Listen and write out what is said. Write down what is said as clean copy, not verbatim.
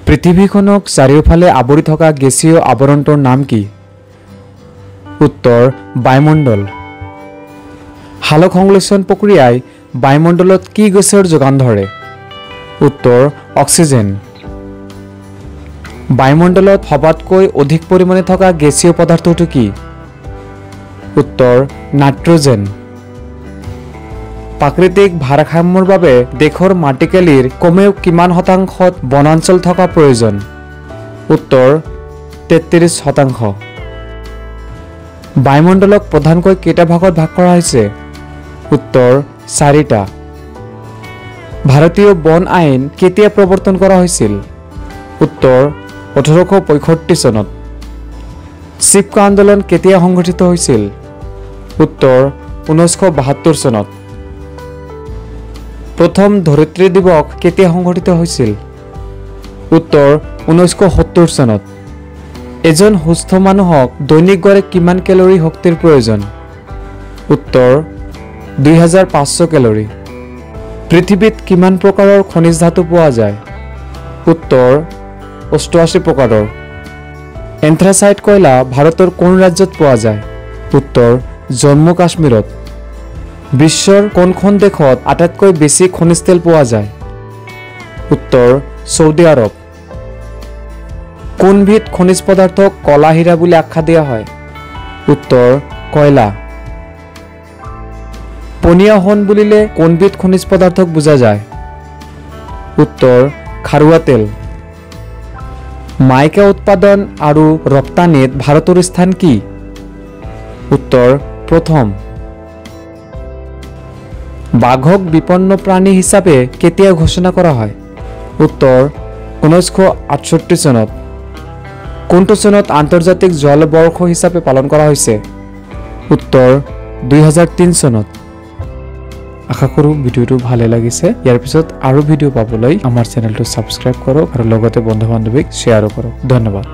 পৃথিৱীখনক চাৰিওফালে আৱৰি থকা গেছীয় আৱৰণটোৰ নাম কি? উত্তৰ বায়ুমণ্ডল। সালোক সংশ্লেষণ প্ৰক্ৰিয়াই বায়ুমণ্ডলত কি গেছৰ যোগান ধৰে? উত্তৰ অক্সিজেন। বায়ুমণ্ডলত সবাতকৈ অধিক পৰিমাণে থকা গেছীয় পদাৰ্থটো কি? উত্তৰ নাইট্ৰজেন। প্ৰাকৃতিক ভাৰসাম্যৰ বাবে দেশৰ মাটিকালিৰ কমেও কিমান শতাংশত বনাঞ্চল থকা প্ৰয়োজন? উত্তৰ 33%। বায়ুমণ্ডলক প্ৰধানকৈ কেইটা ভাগত ভাগ কৰা হৈছে? উত্তৰ 4টা। ভাৰতীয় বন আইন কেতিয়া প্ৰৱৰ্তন কৰা হৈছিল? উত্তৰ 1865 চনত। চিপকো আন্দোলন কেতিয়া সংঘটিত হৈছিল? উত্তৰ 1972 চনত। প্ৰথম ধৰিত্ৰী দিৱস কেতিয়া সংঘটিত হৈছিল? উত্তৰ 1970 চনত। এজন সুস্থ মানুহক দৈনিক গড়ে কিমান কেলৰি শক্তিৰ প্ৰয়োজন? উত্তৰ 2500 কেলৰি। পৃথিৱীত কিমান প্ৰকাৰৰ খনিজ ধাতু পোৱা যায়? উত্তৰ 88 প্ৰকাৰৰ। এন্থ্ৰাচাইট কয়লা ভাৰতৰ কোন ৰাজ্যত পোৱা যায়? উত্তৰ জম্মু কাশ্মীৰত। বিশ্বৰ কোনখন দেশত আটাইতকৈ বেছি খনিজ তেল পোৱা যায়? উত্তৰ ছৌদি আৰব। কোনবিধ খনিজ পদাৰ্থক কলা হীৰা বুলি আখ্যা দিয়া হয়? উত্তৰ কয়লা। পনীয়া সোণ বুলিলে কোনবিধ খনিজ পদাৰ্থক বুজা যায়? উত্তৰ খাৰুৱা তেল। মাইকা উৎপাদন আৰু ৰপ্তানিত ভাৰতৰ স্থান কি? উত্তৰ প্ৰথম। বাঘক বিপন্ন প্ৰাণী হিচাপে কেতিয়া ঘোষণা কৰা হয়? উত্তৰ 1968 চনত। কোনটো চনত আন্তৰ্জাতিক জলবৰ্ষ হিচাপে পালন কৰা হৈছে? উত্তৰ 2003 চনত। আশা কৰোঁ ভিডিঅ'টো ভালে লাগিছে। ইয়াৰ পিছত আৰু ভিডিঅ' পাবলৈ আমাৰ চেনেলটো ছাবস্ক্ৰাইব কৰক আৰু লগতে বন্ধু বান্ধৱীক শ্বেয়াৰো কৰক। ধন্যবাদ।